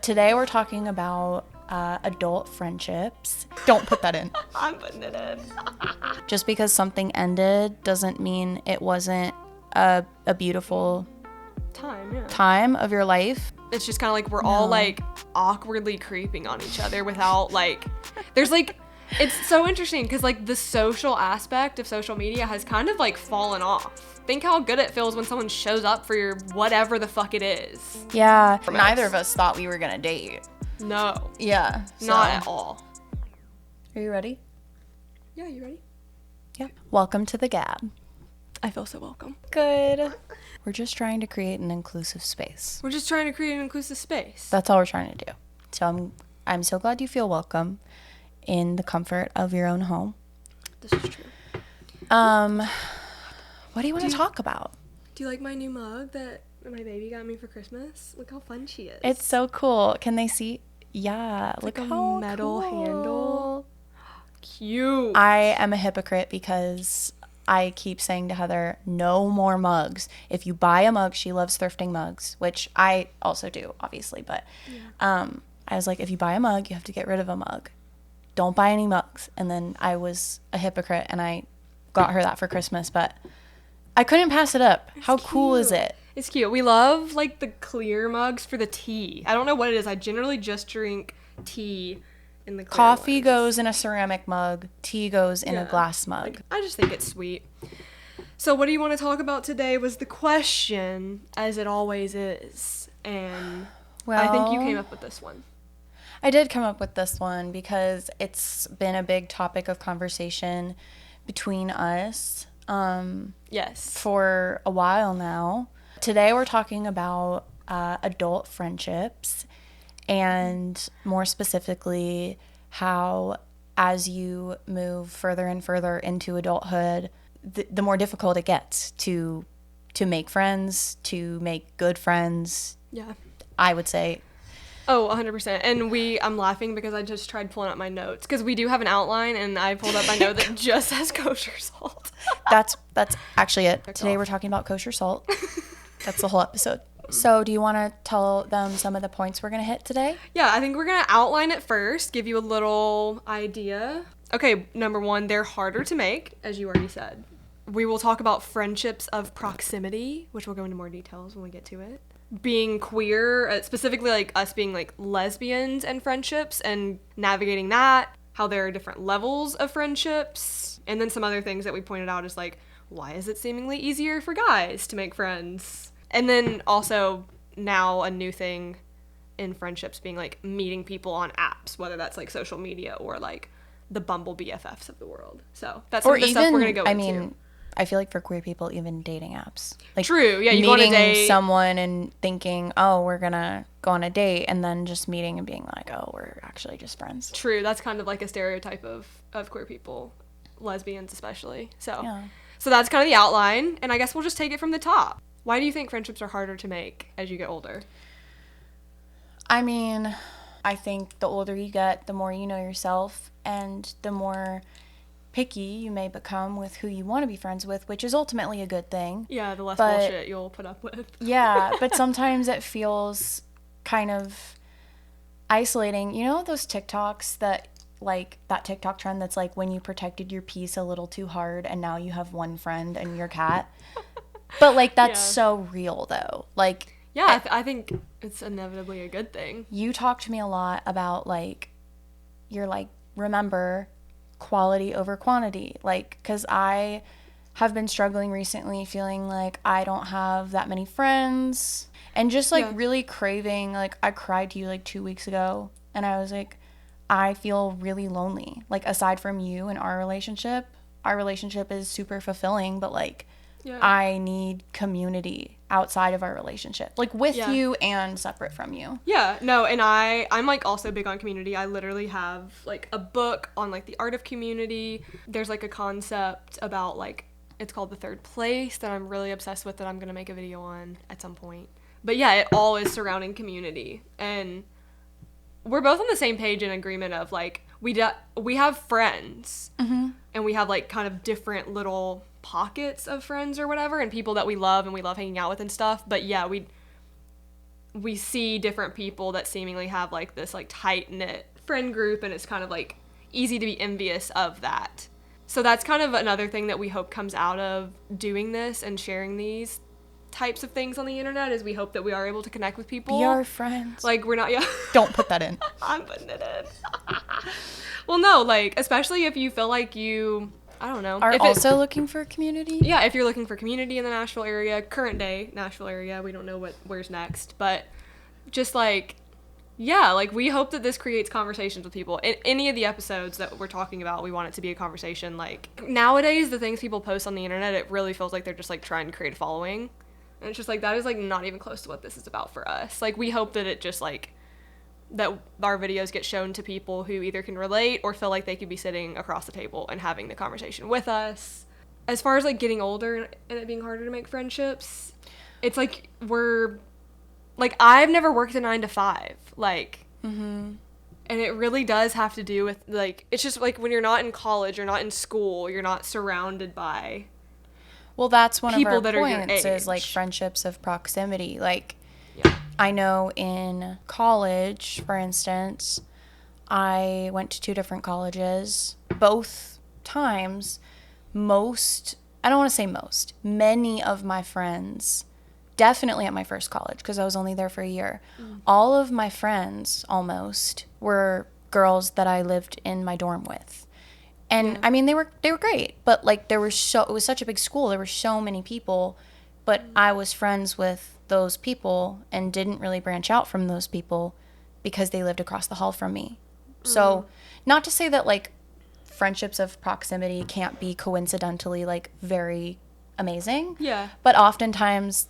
Today we're talking about adult friendships. Don't put that in. I'm putting it in. Just because something ended doesn't mean it wasn't a beautiful time of your life. It's just kind of like we're all like awkwardly creeping on each other without like, there's like, it's so interesting because like the social aspect of social media has kind of like fallen off. Think how good it feels when someone shows up for your whatever the fuck it is. Yeah. Neither of us thought we were going to date. No. Yeah. Not at all. Are you ready? Yeah, you ready? Yeah. Welcome to the Gab. I feel so welcome. Good. We're just trying to create an inclusive space. We're just trying to create an inclusive space. That's all we're trying to do. So I'm so glad you feel welcome in the comfort of your own home. This is true. What do you want to talk about? Do you like my new mug that my baby got me for Christmas? Look how fun she is. It's so cool. Can they see? Yeah. It's look like how a metal cool. handle. Cute. I am a hypocrite because I keep saying to Heather, no more mugs. If you buy a mug, she loves thrifting mugs, which I also do, obviously. But I was like, if you buy a mug, you have to get rid of a mug. Don't buy any mugs. And then I was a hypocrite and I got her that for Christmas, but I couldn't pass it up. How cool is it? It's cute. We love like the clear mugs for the tea. I don't know what it is. I generally just drink tea in the clear Coffee ones. goes in a ceramic mug. Tea goes in a glass mug. Like, I just think it's sweet. So what do you want to talk about today was the question, as it always is. And I think you came up with this one. I did come up with this one because it's been a big topic of conversation between us. Yes. For a while now. Today we're talking about adult friendships, and more specifically how as you move further and further into adulthood, the more difficult it gets to make friends, to make good friends. Yeah. I would say. Oh, 100%. And I'm laughing because I just tried pulling up my notes because we do have an outline and I pulled up my note that just says kosher salt. That's actually it. Today we're talking about kosher salt. That's the whole episode. So do you want to tell them some of the points we're going to hit today? Yeah, I think we're going to outline it first, give you a little idea. Okay, number one, they're harder to make, as you already said. We will talk about friendships of proximity, which we'll go into more details when we get to it. Being queer, specifically like us being like lesbians and friendships and navigating that, how there are different levels of friendships, and then some other things that we pointed out is like, why is it seemingly easier for guys to make friends? And then also now a new thing in friendships being like meeting people on apps, whether that's like social media or like the Bumble BFFs of the world. So that's some of the stuff we're gonna go into. I mean, I feel like for queer people, even dating apps. Like true, yeah, you go on a date. Meeting someone and thinking, oh, we're gonna go on a date, and then just meeting and being like, oh, we're actually just friends. True, that's kind of like a stereotype of queer people, lesbians especially. So that's kind of the outline, and I guess we'll just take it from the top. Why do you think friendships are harder to make as you get older? I mean, I think the older you get, the more you know yourself, and the more picky you may become with who you want to be friends with, which is ultimately a good thing. Yeah, the less bullshit you'll put up with. Yeah, but sometimes it feels kind of isolating. You know those TikToks that, like, that TikTok trend that's like when you protected your peace a little too hard and now you have one friend and your cat? But, like, that's so real, though. Like, yeah, I think it's inevitably a good thing. You talk to me a lot about, like, you're like, remember, quality over quantity. Like, because I have been struggling recently feeling like I don't have that many friends and just, like, really craving, like, I cried to you, like, 2 weeks ago, and I was like, I feel really lonely. Like, aside from you and our relationship is super fulfilling, but, like, I need community outside of our relationship, like with you and separate from you. Yeah, no, and I'm like also big on community. I literally have like a book on like the art of community. There's like a concept about like, it's called The Third Place that I'm really obsessed with that I'm going to make a video on at some point. But yeah, it all is surrounding community. And we're both on the same page in agreement of like, we have friends and we have like kind of different little pockets of friends or whatever and people that we love and we love hanging out with and stuff. But yeah, we see different people that seemingly have like this like tight knit friend group, and it's kind of like easy to be envious of that. So that's kind of another thing that we hope comes out of doing this and sharing these types of things on the internet, is we hope that we are able to connect with people. Be our friends. Like, we're not, yeah. Don't put that in. I'm putting it in. Well, no, like, especially if you feel like you, I don't know. Are also looking for a community? Yeah, if you're looking for community in the Nashville area, current day Nashville area, we don't know where's next, but just like, yeah, like we hope that this creates conversations with people. In any of the episodes that we're talking about, we want it to be a conversation. Like, nowadays, the things people post on the internet, it really feels like they're just like trying to create a following. And it's just like, that is like not even close to what this is about for us. Like, we hope that it just like, that our videos get shown to people who either can relate or feel like they could be sitting across the table and having the conversation with us. As far as like getting older and it being harder to make friendships, it's like I've never worked a 9-to-5, like, and it really does have to do with like, it's just like when you're not in college, you're not in school, you're not surrounded by well, that's one people of our that are your points is like age. friendships of proximity. Like, Yeah. I know in college, for instance, I went to 2 different colleges. Both times, I don't want to say most, many of my friends, definitely at my first college, because I was only there for a year, all of my friends almost were girls that I lived in my dorm with. And Yeah. I mean, they were great, but like it was such a big school. There were so many people, but I was friends with those people and didn't really branch out from those people because they lived across the hall from me. So, not to say that like friendships of proximity can't be coincidentally like very amazing. Yeah. But oftentimes,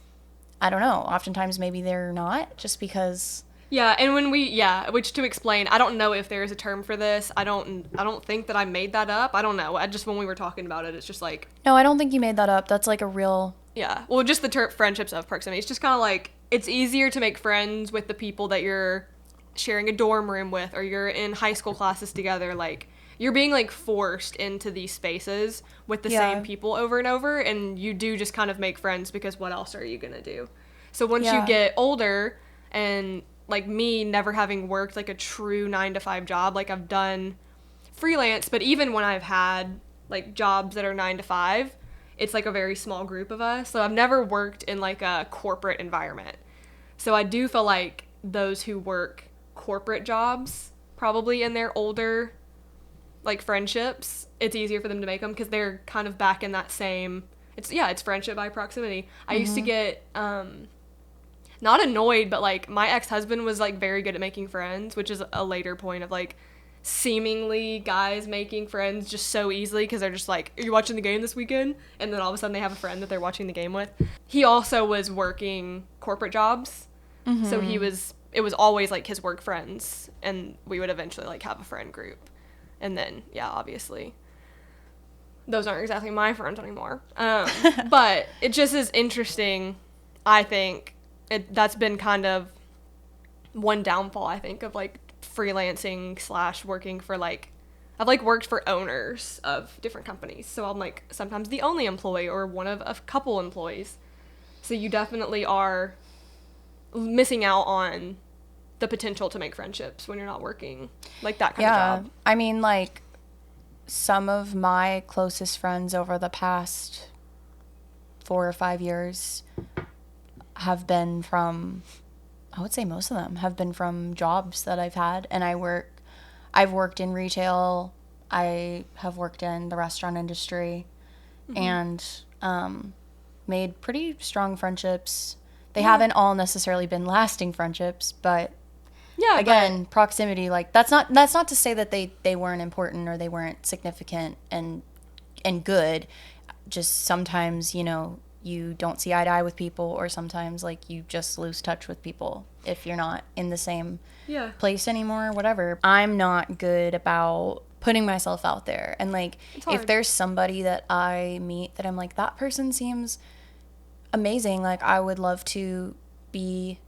I don't know, oftentimes maybe they're not, just because. Yeah, and which to explain, I don't know if there is a term for this. I don't think that I made that up. I don't know. I just, when we were talking about it, it's just like, No, I don't think you made that up. That's like a real. yeah. Well, just the term friendships of proximity. It's just kind of like, it's easier to make friends with the people that you're sharing a dorm room with, or you're in high school classes together. Like, you're being like forced into these spaces with the Yeah. same people over and over, and you do just kind of make friends because what else are you gonna do? So once Yeah. you get older, and like me never having worked like a true 9-to-5 job, like I've done freelance, but even when I've had like jobs that are 9-to-5, it's like a very small group of us. So I've never worked in like a corporate environment. So I do feel like those who work corporate jobs, probably in their older like friendships, it's easier for them to make them because they're kind of back in that same, it's friendship by proximity. I used to get not annoyed, but like my ex-husband was like very good at making friends, which is a later point of like seemingly guys making friends just so easily because they're just like, are you watching the game this weekend? And then all of a sudden they have a friend that they're watching the game with. He also was working corporate jobs, so it was always like his work friends, and we would eventually like have a friend group. And then, yeah, obviously those aren't exactly my friends anymore. But it just is interesting, I think. That's been kind of one downfall, I think, of like freelancing / working for like, I've like worked for owners of different companies. So I'm like sometimes the only employee or one of a couple employees. So you definitely are missing out on the potential to make friendships when you're not working like that kind of job. I mean, like, some of my closest friends over the past 4 or 5 years have been from, I would say most of them have been from jobs that I've had. And I've worked in retail. I have worked in the restaurant industry and made pretty strong friendships. They haven't all necessarily been lasting friendships, but Yeah, again, proximity, like that's not to say that they weren't important or they weren't significant and good. Just sometimes, you don't see eye to eye with people, or sometimes like you just lose touch with people if you're not in the same yeah. place anymore, whatever. I'm not good about putting myself out there, and like It's if hard. there's somebody that I meet that I'm like, that person seems amazing, like I would love to be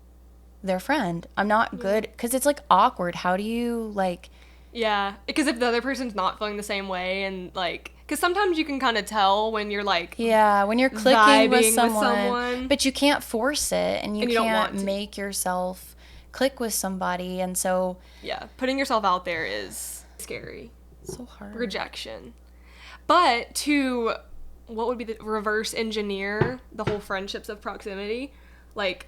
their friend. I'm not good because it's like awkward. How do you like? Yeah, because if the other person's not feeling the same way, and like Because sometimes you can kind of tell when you're like Yeah, when you're clicking with vibing someone, but you can't force it, and you And you don't want can't to. make yourself click with somebody, and so yeah, putting yourself out there is scary. it's so hard. Rejection. But to what would be the reverse engineer the whole friendships of proximity, like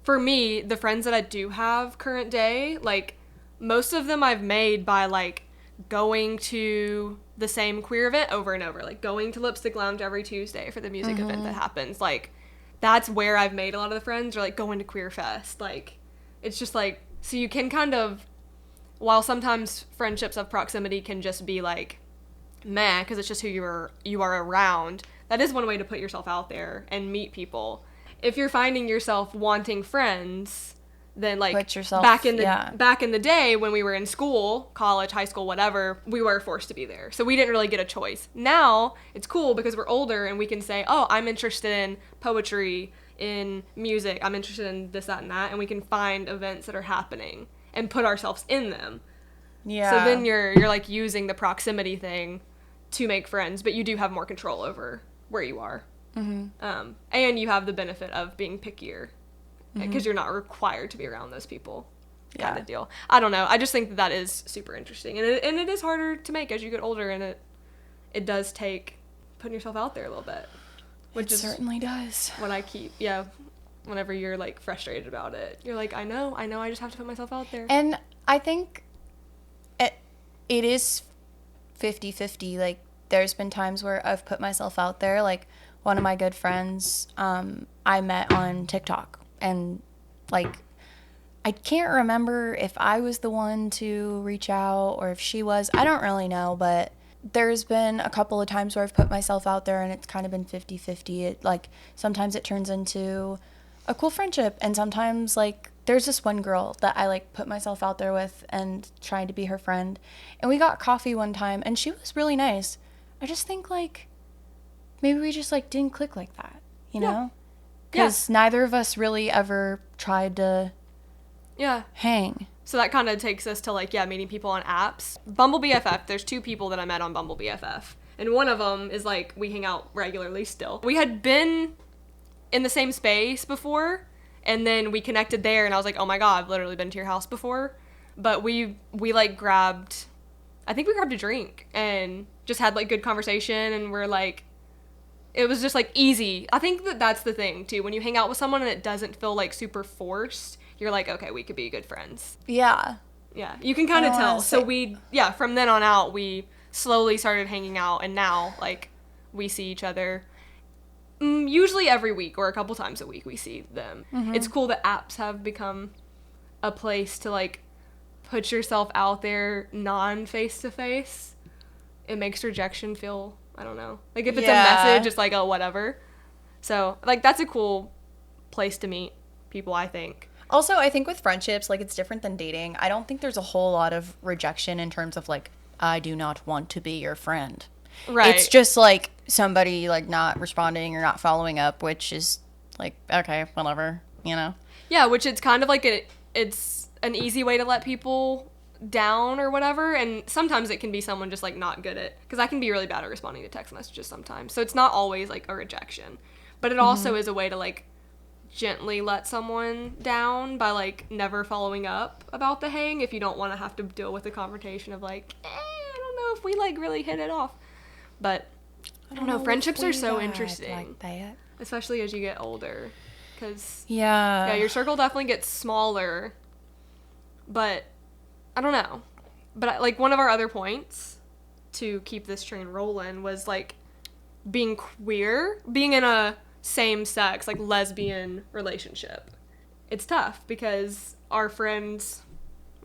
for me, the friends that I do have current day, like most of them I've made by like going to the same queer event over and over, like going to Lipstick Lounge every Tuesday for the music event that happens. Like that's where I've made a lot of the friends, or like going to Queer Fest. Like it's just like, so you can kind of, while sometimes friendships of proximity can just be like meh because it's just who you are around, that is one way to put yourself out there and meet people. If you're finding yourself wanting friends, then like Put yourself- back in yeah. the day when we were in school, college, high school, whatever, we were forced to be there. So we didn't really get a choice. Now it's cool because we're older and we can say, oh, I'm interested in poetry, in music, I'm interested in this, that, and that, and we can find events that are happening and put ourselves in them. Yeah. So then you're like using the proximity thing to make friends, but you do have more control over where you are. Mm-hmm. And you have the benefit of being pickier because you're not required to be around those people, kind of deal. I don't know. I just think that is super interesting, and it is harder to make as you get older, and it does take putting yourself out there a little bit, which is certainly does. what I keep. Yeah, whenever you're like frustrated about it, you're like, I know, I just have to put myself out there. And I think it is 50-50. Like there's been times where I've put myself out there. Like one of my good friends, I met on TikTok, and like I can't remember if I was the one to reach out or if she was. I don't really know, but there's been a couple of times where I've put myself out there and it's kind of been 50-50. It like sometimes it turns into a cool friendship, and sometimes like there's this one girl that I like put myself out there with and tried to be her friend, and we got coffee one time and she was really nice. I just think like maybe we just like didn't click like that, you know? Because neither of us really ever tried to hang. So that kind of takes us to like, meeting people on apps. Bumble BFF, there's 2 people that I met on Bumble BFF. And one of them is like, we hang out regularly still. We had been in the same space before, and then we connected there, and I was like, oh my God, I've literally been to your house before. But we like grabbed a drink and just had like good conversation, and we're like, it was just like easy. I think that's the thing too. When you hang out with someone and it doesn't feel like super forced, you're like, okay, we could be good friends. Yeah. Yeah, you can kind of tell. So from then on out, we slowly started hanging out, and now like we see each other usually every week or a couple times a week we see them. Mm-hmm. It's cool that apps have become a place to like put yourself out there non-face-to-face. It makes rejection feel, I don't know. Like if it's a message, it's like, oh, whatever. So like that's a cool place to meet people, I think. Also, I think with friendships, like it's different than dating. I don't think there's a whole lot of rejection in terms of like, I do not want to be your friend. Right. It's just like somebody like not responding or not following up, which is like, okay, whatever, you know? Yeah, which it's kind of like it's an easy way to let people down or whatever, and sometimes it can be someone just like not good at, because I can be really bad at responding to text messages sometimes, so it's not always like a rejection, but it also is a way to like gently let someone down by like never following up about the hang if you don't want to have to deal with the confrontation of like, I don't know if we like really hit it off. But I don't know, friendships are so interesting, like that. especially as you get older, because your circle definitely gets smaller. But I don't know, but like one of our other points to keep this train rolling was like being queer, being in a same sex like lesbian relationship. It's tough because our friends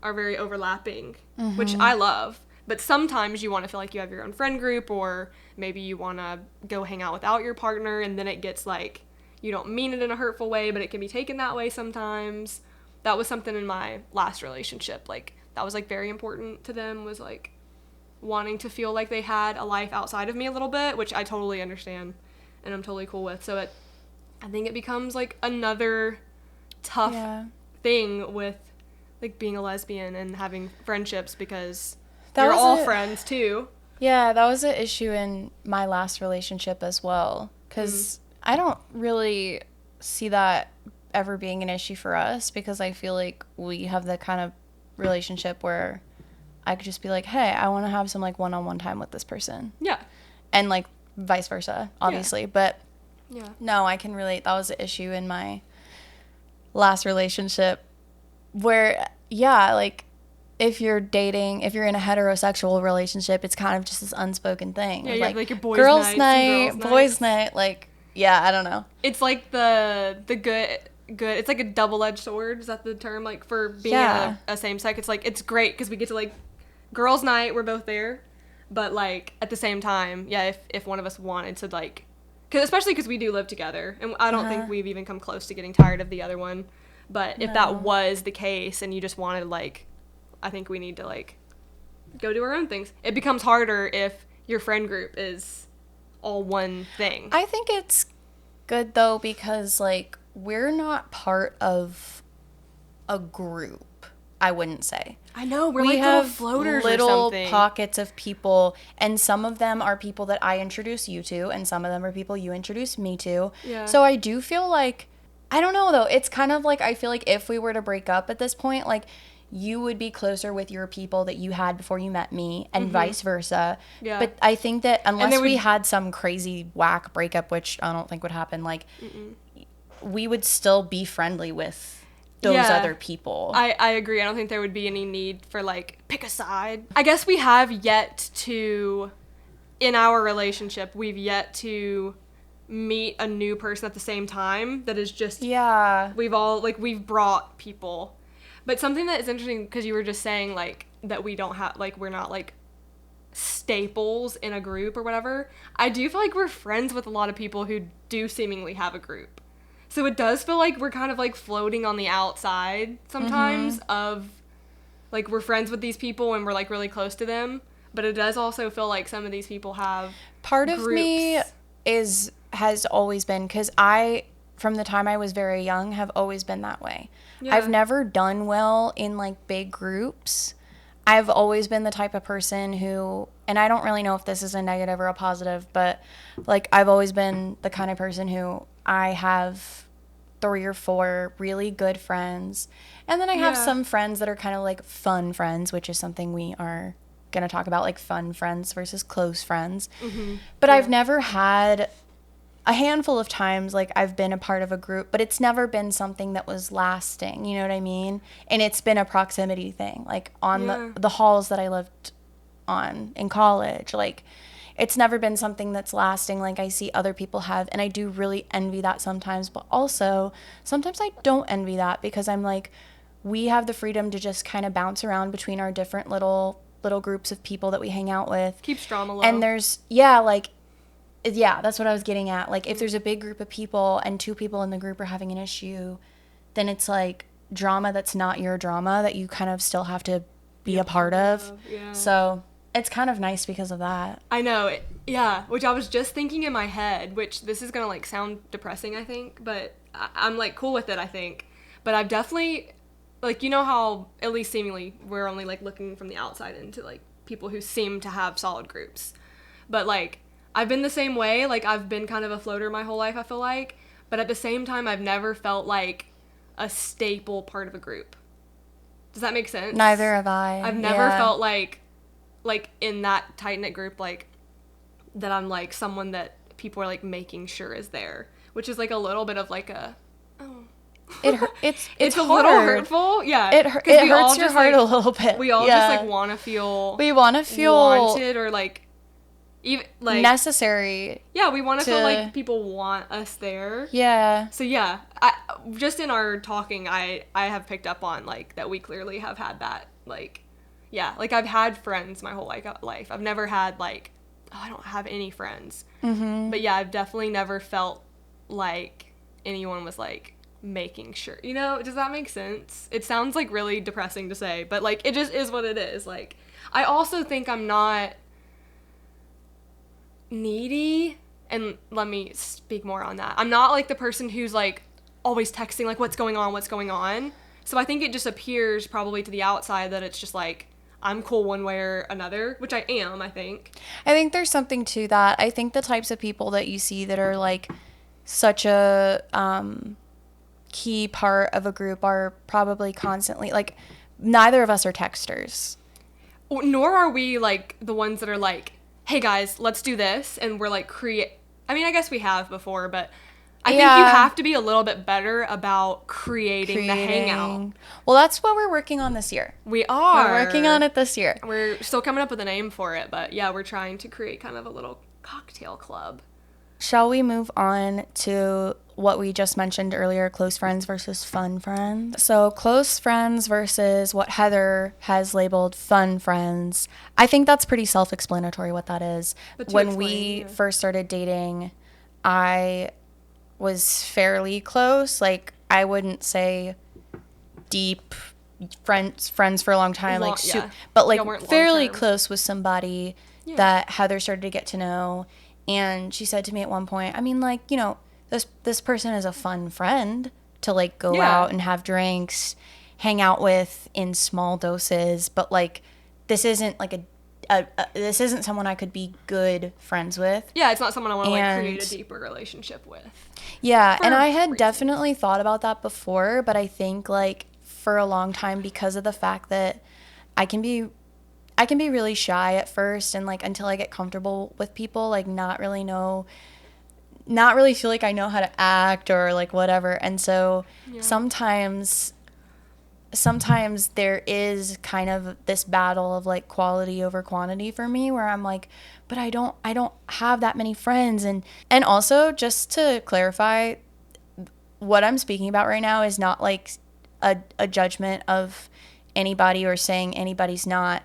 are very overlapping, which I love. But sometimes you want to feel like you have your own friend group, or maybe you want to go hang out without your partner, and then it gets like, you don't mean it in a hurtful way, but it can be taken that way sometimes. That was something in my last relationship. Like, that was like very important to them, was like wanting to feel like they had a life outside of me a little bit, which I totally understand and I'm totally cool with. So I think it becomes like another tough thing with like being a lesbian and having friendships, because you're all friends too. Yeah, that was an issue in my last relationship as well. Because I don't really see that ever being an issue for us because I feel like we have the kind of relationship where I could just be like, hey, I want to have some like one-on-one time with this person. Yeah. And like vice versa, obviously. Yeah. But Yeah. no, I can relate. That was an issue in my last relationship where, yeah, like if you're dating, if you're in a heterosexual relationship, it's kind of just this unspoken thing. Yeah, you have like your boys' girls' nights night, and boys' night. Like, yeah, I don't know. It's like the good. It's like a double-edged sword. Is that the term? Like for being Yeah. a same sex, it's like it's great because we get to like girls' night. We're both there, but like at the same time, yeah. If one of us wanted to like, especially because we do live together, and I don't think we've even come close to getting tired of the other one. But if that was the case, and you just wanted like, I think we need to like go do our own things. It becomes harder if your friend group is all one thing. I think it's good though because like we're not part of a group, I wouldn't say. I know, we're We like have little floaters or little something. pockets of people, and some of them are people that I introduce you to, and some of them are people you introduce me to. Yeah. So I do feel like, I don't know though, it's kind of like, I feel like if we were to break up at this point, like you would be closer with your people that you had before you met me and vice versa. Yeah. But I think that unless there we would- had some crazy whack breakup, which I don't think would happen, like we would still be friendly with those Yeah. other people. I agree. I don't think there would be any need for like pick a side. I guess we have yet to, in our relationship, we've yet to meet a new person at the same time that is just yeah. we've brought people. But something that is interesting because you were just saying like that we don't have like we're not like staples in a group or whatever. I do feel like we're friends with a lot of people who do seemingly have a group. So it does feel like we're kind of like floating on the outside sometimes of like we're friends with these people and we're like really close to them, but it does also feel like some of these people have Part of me has always been, because I, from the time I was very young, have always been that way. Yeah. I've never done well in like big groups. I've always been the type of person who, and I don't really know if this is a negative or a positive, but like I've always been the kind of person who I have 3 or 4 really good friends. And then I have Yeah. some friends that are kind of like fun friends, which is something we are going to talk about, like fun friends versus close friends. But I've never had, a handful of times like I've been a part of a group, but it's never been something that was lasting, you know what I mean? And it's been a proximity thing, like on Yeah. the halls that I lived on in college. Like it's never been something that's lasting like I see other people have, and I do really envy that sometimes, but also sometimes I don't envy that because I'm like, we have the freedom to just kind of bounce around between our different little groups of people that we hang out with. keeps drama low. And there's, yeah, that's what I was getting at. Like, if there's a big group of people and 2 people in the group are having an issue, then it's like drama that's not your drama that you kind of still have to be a part of. Yeah. So it's kind of nice because of that. I know, yeah, which I was just thinking in my head, which this is gonna like sound depressing, I think, but I'm like cool with it, I think. But I've definitely, like, you know how, at least seemingly, we're only like looking from the outside into like people who seem to have solid groups. But like, I've been the same way, like I've been kind of a floater my whole life, I feel like. But at the same time, I've never felt like a staple part of a group. Does that make sense? Neither have I. I've never Yeah. felt like in that tight-knit group, like, that I'm, like, someone that people are, like, making sure is there. Which is, like, a little bit of, like, a, oh. It's It's a hard. little hurtful. Yeah. It 'Cause hurts we all your just, heart like, a little bit. We all Yeah. just, like, want to feel We want to feel wanted or, like, even, like, necessary. yeah, we want to feel to- like people want us there. Yeah. So yeah, just in our talking, I have picked up on like that we clearly have had that like, yeah, like I've had friends my whole life. I've never had like, oh, I don't have any friends. Mm-hmm. But yeah, I've definitely never felt like anyone was like making sure. You know, does that make sense? It sounds like really depressing to say, but like it just is what it is. Like I also think I'm not needy, and let me speak more on that. I'm not like the person who's like always texting like what's going on. So I think it just appears probably to the outside that it's just like I'm cool one way or another, which I am, I think. I think there's something to that. I think the types of people that you see that are like such a key part of a group are probably constantly like, neither of us are texters. Nor are we like the ones that are like, hey guys, let's do this. And we're like, I mean, I guess we have before, but I think you have to be a little bit better about creating the hangout. Well, that's what we're working on this year. We are. We're working on it this year. We're still coming up with a name for it, but yeah, we're trying to create kind of a little cocktail club. Shall we move on to what we just mentioned earlier, close friends versus fun friends? So close friends versus what Heather has labeled fun friends. I think that's pretty self-explanatory what that is. When we first started dating, I was fairly close. Like, I wouldn't say deep friends for a long time, but like fairly close with somebody that Heather started to get to know. And she said to me at one point, I mean, like, you know, this person is a fun friend to like go out and have drinks, hang out with in small doses, but like this isn't like this isn't someone I could be good friends with. Yeah, it's not someone I want to like create a deeper relationship with. Yeah, and I had definitely thought about that before, but I think like for a long time, because of the fact that I can be really shy at first, and like until I get comfortable with people, like not really feel like I know how to act or like whatever. And so sometimes there is kind of this battle of like quality over quantity for me, where I'm like, but I don't have that many friends. And also, just to clarify, what I'm speaking about right now is not like a judgment of anybody or saying anybody's not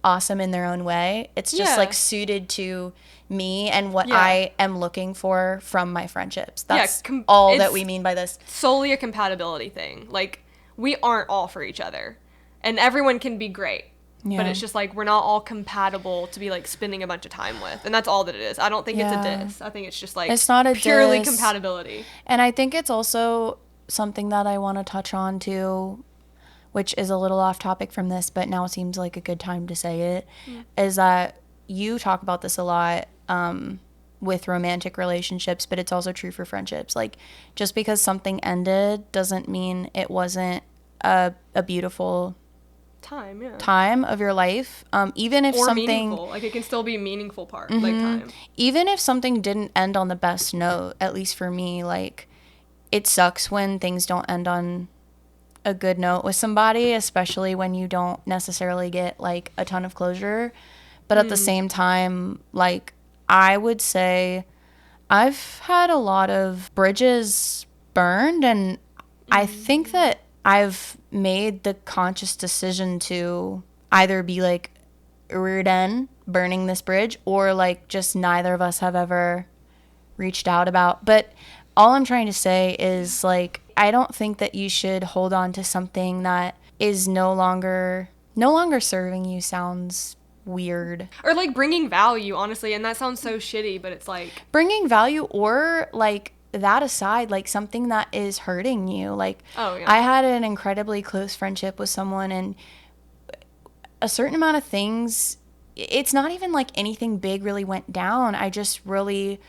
awesome in their own way. It's just like suited to me and what I am looking for from my friendships. That's all that we mean by this. Solely a compatibility thing. Like, we aren't all for each other, and everyone can be great, but it's just like we're not all compatible to be like spending a bunch of time with, and that's all that it is. I don't think it's a diss. I think it's just like it's not a purely diss. Compatibility. And I think it's also something that I want to touch on too, which is a little off topic from this, but now seems like a good time to say it, is that you talk about this a lot with romantic relationships, but it's also true for friendships. Like, just because something ended doesn't mean it wasn't a beautiful time of your life. Even if something meaningful. Like, it can still be a meaningful part, like time. Even if something didn't end on the best note, at least for me, like, it sucks when things don't end on a good note with somebody, especially when you don't necessarily get like a ton of closure. But at the same time, like, I would say I've had a lot of bridges burned, and I think that I've made the conscious decision to either be like, we're done burning this bridge, or like just neither of us have ever reached out about. But all I'm trying to say is, like, I don't think that you should hold on to something that is no longer serving you. Sounds weird. Or like bringing value, honestly, and that sounds so shitty, but it's like bringing value, or like that aside, like something that is hurting you. Like, I had an incredibly close friendship with someone, and a certain amount of things, it's not even like anything big really went down. I just really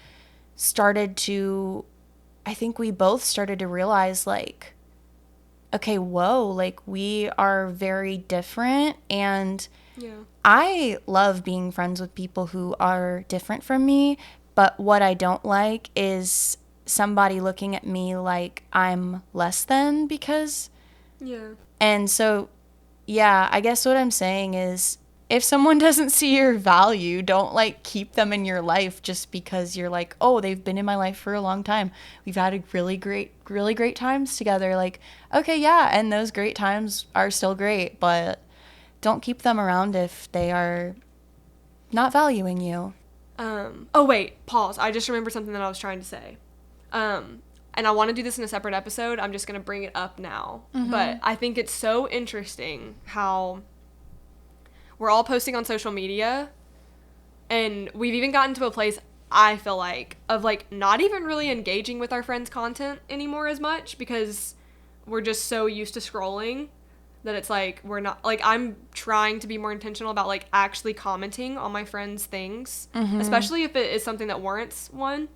I think we both started to realize, like, okay, whoa, like, we are very different, and I love being friends with people who are different from me, but what I don't like is somebody looking at me like I'm less than because... And so, I guess what I'm saying is, if someone doesn't see your value, don't like keep them in your life just because you're like, oh, they've been in my life for a long time. We've had a really great times together. Like, okay, and those great times are still great, but don't keep them around if they are not valuing you. Oh wait, pause. I just remembered something that I was trying to say. And I want to do this in a separate episode. I'm just going to bring it up now. But I think it's so interesting how we're all posting on social media, and we've even gotten to a place, I feel like, of like not even really engaging with our friends' content anymore as much, because we're just so used to scrolling that it's like we're not like I'm trying to be more intentional about like actually commenting on my friends' things, especially if it is something that warrants one.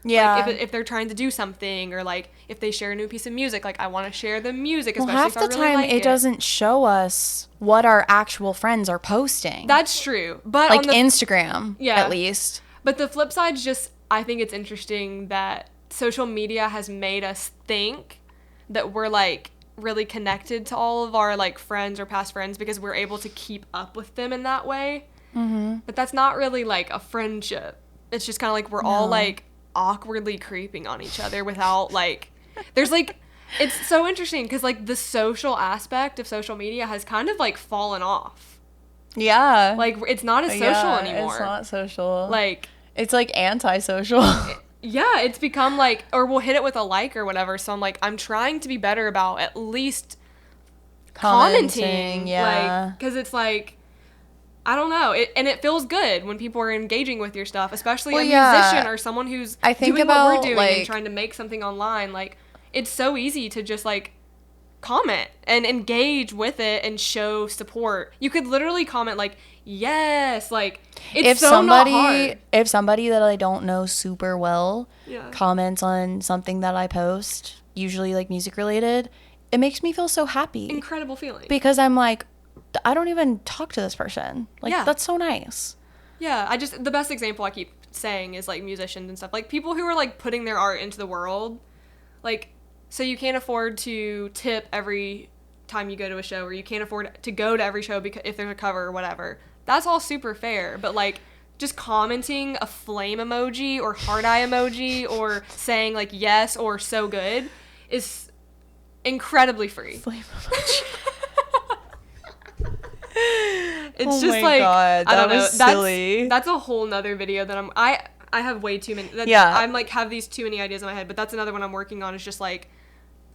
Yeah. Like if they're trying to do something, or like if they share a new piece of music, like I want to share the music, Well, especially half if I the really time like it doesn't show us what our actual friends are posting. That's true. But like on the, Instagram, yeah, at least. But the flip side is just, I think it's interesting that social media has made us think that we're like really connected to all of our like friends or past friends because we're able to keep up with them in that way. But that's not really like a friendship. It's just kind of like we're all like awkwardly creeping on each other without like, there's like, it's so interesting because like the social aspect of social media has kind of like fallen off. Yeah. Like it's not as social anymore. It's not social. Like it's like anti-social. Yeah, it's become like, or we'll hit it with a like or whatever. So I'm like, I'm trying to be better about at least commenting. Yeah. Like, because it's like, I don't know. And it feels good when people are engaging with your stuff, especially a musician or someone who's doing what we're doing and trying to make something online. Like, it's so easy to just like comment and engage with it and show support. You could literally comment like, yes, like it's not hard. If somebody that I don't know super well comments on something that I post, usually like music related, it makes me feel so happy. Incredible feeling. Because I'm like, I don't even talk to this person. Like, that's so nice. Yeah, the best example I keep saying is like musicians and stuff. Like people who are like putting their art into the world. Like, so you can't afford to tip every time you go to a show, or you can't afford to go to every show because if there's a cover or whatever. That's all super fair. But like just commenting a flame emoji or heart eye emoji or saying like yes or so good is incredibly free. Flame emoji. It's just like, God, I don't know. Silly. That's a whole nother video that I have way too many. I'm like have these too many ideas in my head, but that's another one I'm working on, is just like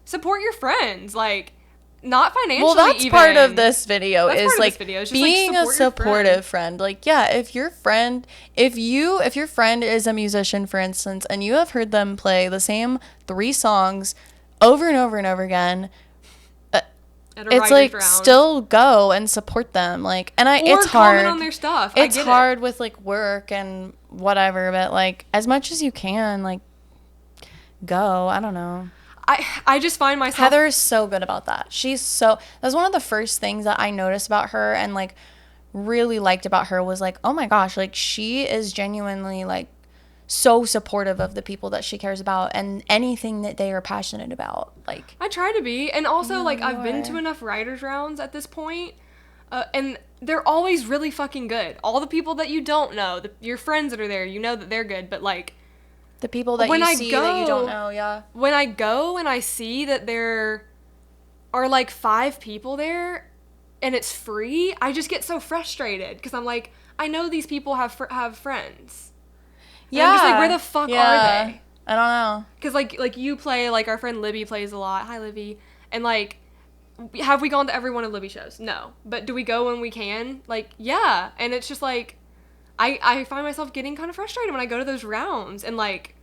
support your friends, like not financially. Well, that's even. Part of this video is like being like, a supportive friend. Like, yeah, if your friend is a musician, for instance, and you have heard them play the same 3 songs over and over and over again, it's like round. Still go and support them. Like, and it's hard. Comment on their stuff. It's hard with like work and whatever, but like as much as you can, like go. I don't know. I just find myself. Heather is so good about that. That's one of the first things that I noticed about her and like really liked about her was like, oh my gosh, like she is genuinely like so supportive of the people that she cares about and anything that they are passionate about. Like, I try to be, and also like I've been to enough writers rounds at this point, and they're always really fucking good. All the people that you don't know, your friends that are there, you know that they're good, but like the people that you see that you don't know, when I go and I see that there are like 5 people there and it's free, I just get so frustrated because I'm like, I know these people have friends. And I'm just like, where the fuck are they? I don't know. Because like you play, like our friend Libby plays a lot. Hi, Libby. And like, have we gone to every one of Libby's shows? No. But do we go when we can? Like, yeah. And it's just like, I find myself getting kind of frustrated when I go to those rounds. And like,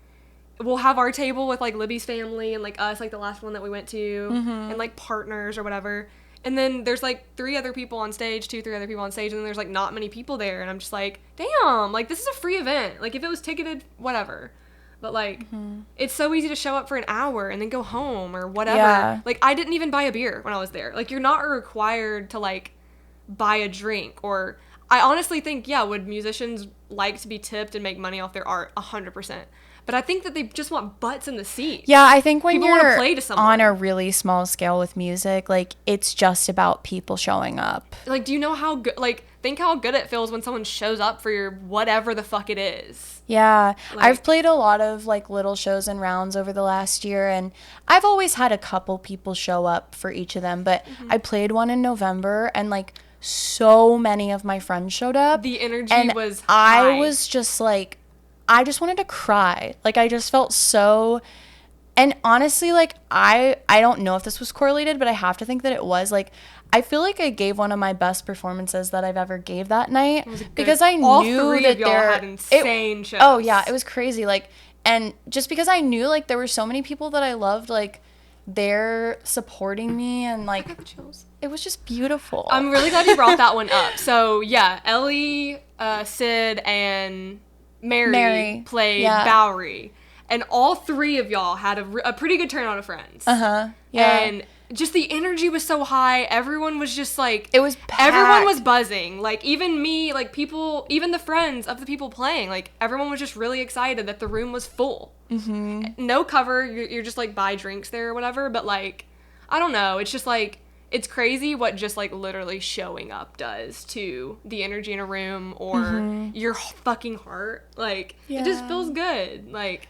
we'll have our table with like Libby's family and like us, like the last one that we went to, and like partners or whatever. And then there's like 3 other people on stage, 2-3 other people on stage, and then there's like not many people there. And I'm just like, damn, like this is a free event. Like if it was ticketed, whatever. But like, it's so easy to show up for an hour and then go home or whatever. Yeah. Like I didn't even buy a beer when I was there. Like you're not required to like buy a drink. Or I honestly think, would musicians like to be tipped and make money off their art? 100%. But I think that they just want butts in the seat. Yeah, I think when people you're play to on a really small scale with music, like, it's just about people showing up. Like, do you know how good, like, think how good it feels when someone shows up for your whatever the fuck it is. Yeah. Like, I've played a lot of, like, little shows and rounds over the last year, and I've always had a couple people show up for each of them, but I played one in November, and, like, so many of my friends showed up. The energy was high. I was just, like, I just wanted to cry. Like, I just felt so, and honestly, like, I don't know if this was correlated, but I have to think that it was. Like, I feel like I gave one of my best performances that I've ever gave that night because I knew that y'all had insane shows. Oh yeah, it was crazy. Like, and just because I knew like there were so many people that I loved, like, they're supporting me, and I like got the chills. it was just beautiful. I'm really glad you brought that one up. So yeah, Ellie, Sid, and Mary played Bowery, and all three of y'all had a pretty good turnout of friends. Yeah. And just the energy was so high. Everyone was just like, it was packed. Everyone was buzzing. Like even me, like people, even the friends of the people playing, like everyone was just really excited that the room was full. No cover. You're just like buy drinks there or whatever. But like, I don't know. It's just like, it's crazy what just like literally showing up does to the energy in a room or your fucking heart. Like it just feels good. Like,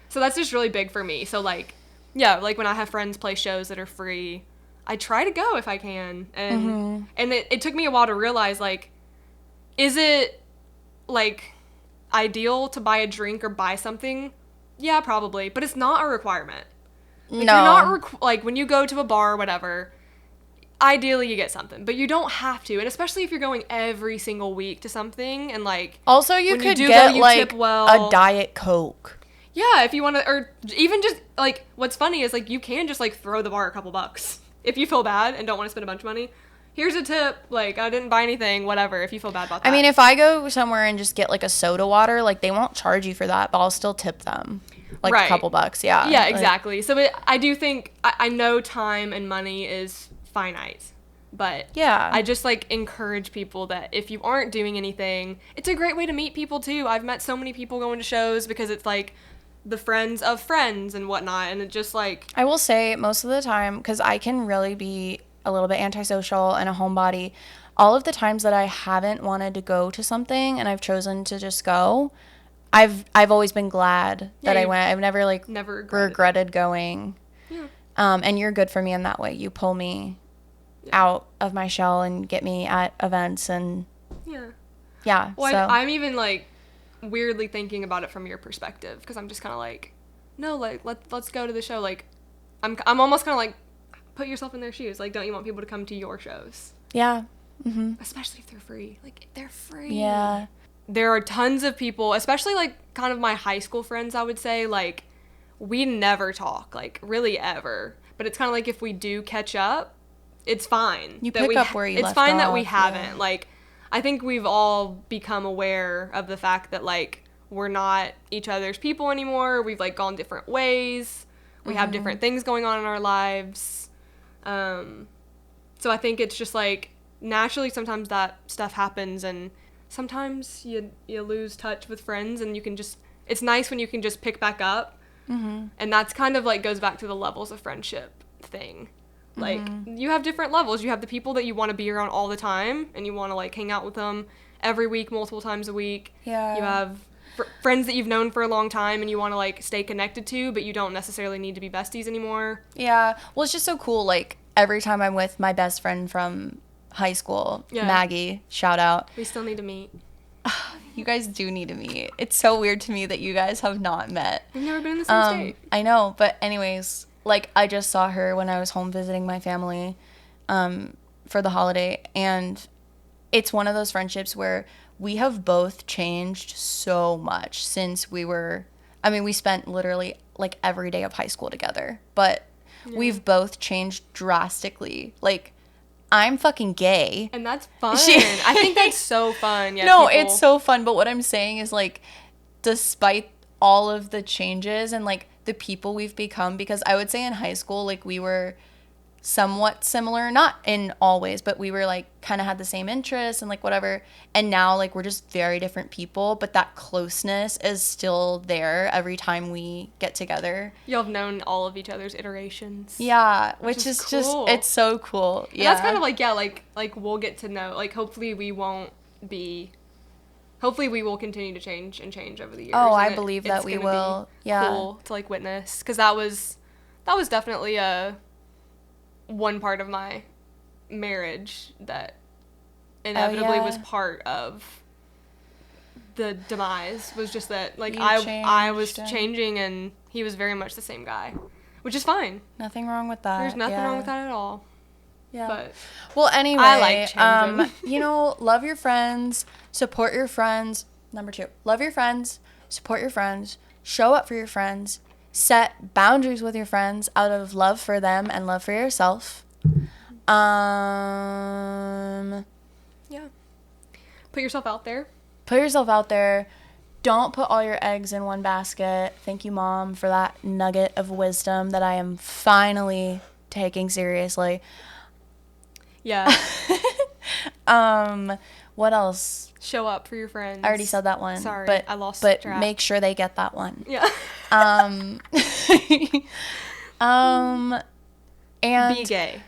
so that's just really big for me. So like, yeah, like when I have friends play shows that are free, I try to go if I can. And it took me a while to realize, like, is it like ideal to buy a drink or buy something? Yeah, probably, but it's not a requirement. Like, no. You're not like when you go to a bar or whatever, ideally you get something, but you don't have to. And especially if you're going every single week to something, and like also you could get like a Diet Coke. Yeah, if you want to, or even just, like, what's funny is, like, you can just, like, throw the bar a couple bucks. If you feel bad and don't want to spend a bunch of money, here's a tip, like, I didn't buy anything, whatever, if you feel bad about that. I mean, if I go somewhere and just get, like, a soda water, like, they won't charge you for that, but I'll still tip them. Like, a couple bucks, yeah. Yeah, like, exactly. So, I do think, I know time and money is finite. But yeah, I just like encourage people that if you aren't doing anything, it's a great way to meet people too. I've met so many people going to shows because it's like the friends of friends and whatnot, and it just like, I will say most of the time, because I can really be a little bit antisocial and a homebody, all of the times that I haven't wanted to go to something and I've chosen to just go, I've always been glad that I went. I've never regretted going. Yeah. And you're good for me in that way. You pull me out of my shell and get me at events and yeah. Well, so. I'm even like weirdly thinking about it from your perspective, because I'm just kind of like, no, like let's go to the show. Like I'm almost kind of like, put yourself in their shoes. Like, don't you want people to come to your shows? Yeah. Especially if they're free. Like, they're free. Yeah. There are tons of people, especially like kind of my high school friends, I would say, like we never talk, like really ever. But it's kind of like if we do catch up, it's fine. You pick up where you left off. It's fine that we haven't. Like, I think we've all become aware of the fact that, like, we're not each other's people anymore. We've, like, gone different ways. We have different things going on in our lives. So I think it's just, like, naturally sometimes that stuff happens, and sometimes you lose touch with friends, and you can just, it's nice when you can just pick back up. And that's kind of, like, goes back to the levels of friendship thing. Like, you have different levels. You have the people that you want to be around all the time, and you want to, like, hang out with them every week, multiple times a week. Yeah. You have friends that you've known for a long time, and you want to, like, stay connected to, but you don't necessarily need to be besties anymore. Yeah. Well, it's just so cool. Like, every time I'm with my best friend from high school, Maggie, shout out. We still need to meet. You guys do need to meet. It's so weird to me that you guys have not met. We've never been in the same state. I know, but anyways, like, I just saw her when I was home visiting my family for the holiday, and it's one of those friendships where we have both changed so much since we spent literally, like, every day of high school together, but we've both changed drastically. Like, I'm fucking gay. And that's fun. I think that's so fun. Yeah, no, it's so fun, but what I'm saying is, like, despite all of the changes and, like, the people we've become, because I would say in high school, like, we were somewhat similar, not in all ways, but we were, like, kind of had the same interests and, like, whatever, and now, like, we're just very different people, but that closeness is still there every time we get together. Y'all have known all of each other's iterations. Yeah, which is cool. Just, it's so cool. Yeah. And that's kind of like, yeah, like we'll get to know, like, hopefully we will continue to change over the years. Oh, I believe that we will. Yeah. Cool to, like, witness, because that was definitely one part of my marriage that inevitably was part of the demise, was just that, like, I was changing and he was very much the same guy, which is fine. Nothing wrong with that. There's nothing wrong with that at all. Yeah. But well, anyway, I like changing. Love your friends, support your friends. Number 2, love your friends, support your friends, show up for your friends, set boundaries with your friends out of love for them and love for yourself. Yeah. Put yourself out there. Put yourself out there. Don't put all your eggs in one basket. Thank you, Mom, for that nugget of wisdom that I am finally taking seriously. Yeah. What else? Show up for your friends. I already said that one. Sorry, but I lost But track. make sure they get that one. Yeah. And Be gay.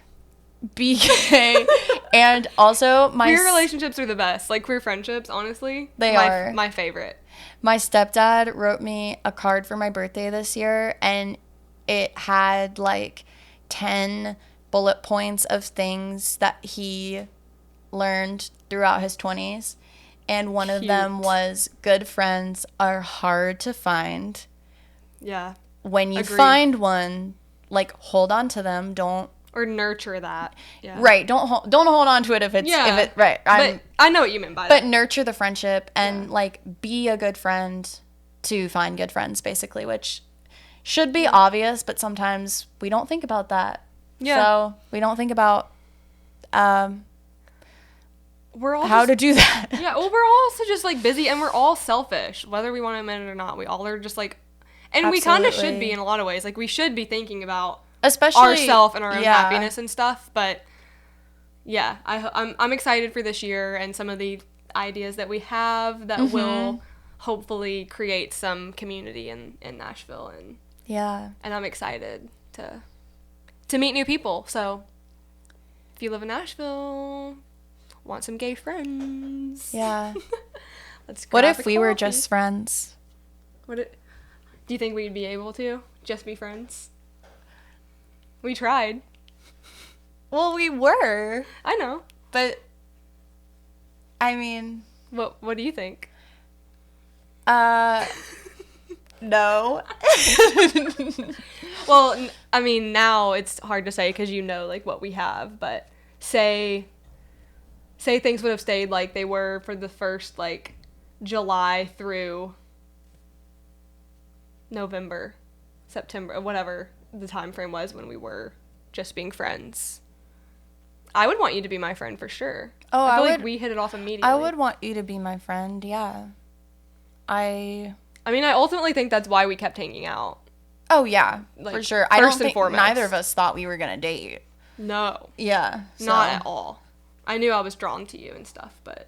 Be gay. And also Queer relationships are the best. Like queer friendships, honestly. They are. My favorite. My stepdad wrote me a card for my birthday this year, and it had like 10 bullet points of things that he learned throughout his 20s. And one of them was good friends are hard to find. Yeah. When you Agreed. find one, like, hold on to them. Don't. Or nurture that. Yeah. Right. Don't hold on to it if it's. Yeah. If it, right. But I know what you meant by But that. nurture the friendship and, like, be a good friend to find good friends, basically, which should be obvious, but sometimes we don't think about that. Yeah. So we don't think about We're all how to do that. Yeah, well, we're all also just, like, busy, and we're all selfish, whether we want to admit it or not. We all are just, like, and we kind of should Absolutely. be in a lot of ways. Like, we should be thinking about Especially ourselves and our own yeah. happiness and stuff, but, yeah, I'm excited for this year and some of the ideas that we have that will hopefully create some community in Nashville, Yeah. and I'm excited to meet new people. So, if you live in Nashville, want some gay friends. Yeah. Let's What grab if a we were coffee. just friends? Do you think we'd be able to just be friends? We tried. Well, we were. I know. But, I mean, What do you think? no. Well, I mean, now it's hard to say because you know, like, what we have, but say things would have stayed like they were for the first, like, July through November, September, whatever the time frame was when we were just being friends. I would want you to be my friend for sure. Oh, I feel I like would- we hit it off immediately. I would want you to be my friend, yeah. I mean, I ultimately think that's why we kept hanging out. Oh, yeah, Like, for sure. I don't first and think foremost. neither of us thought we were going to date. No, Yeah. not so- at all. I knew I was drawn to you and stuff, but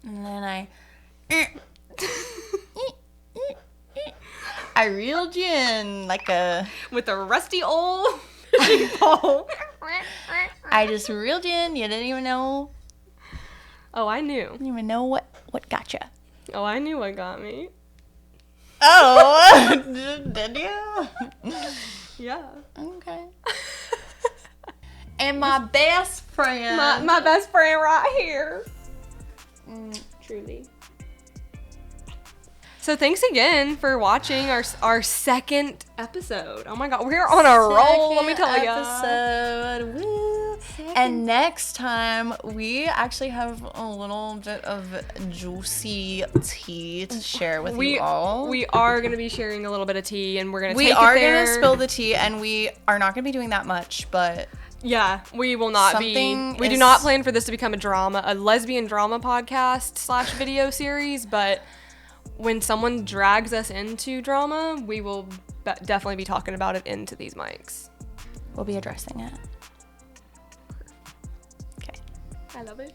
And then I reeled you in like a... with a rusty old fishing pole. I just reeled you in. You didn't even know... Oh, I knew. Didn't even know what got you. Oh, I knew what got me. Oh, did you? Yeah. Okay. And my best friend. My best friend right here. Truly. So thanks again for watching our second episode. Oh my god, we're on a roll, let me tell you. Episode. Woo. And next time we actually have a little bit of juicy tea to share with you all. We are going to be sharing a little bit of tea, and we're going to We take are it there. gonna spill the tea, and we are not gonna be doing that much, but Yeah, we will not be. Something We do is- not plan for this to become a lesbian drama podcast / video series, but when someone drags us into drama, we will definitely be talking about it into these mics. we'll be addressing it. Okay. I love it.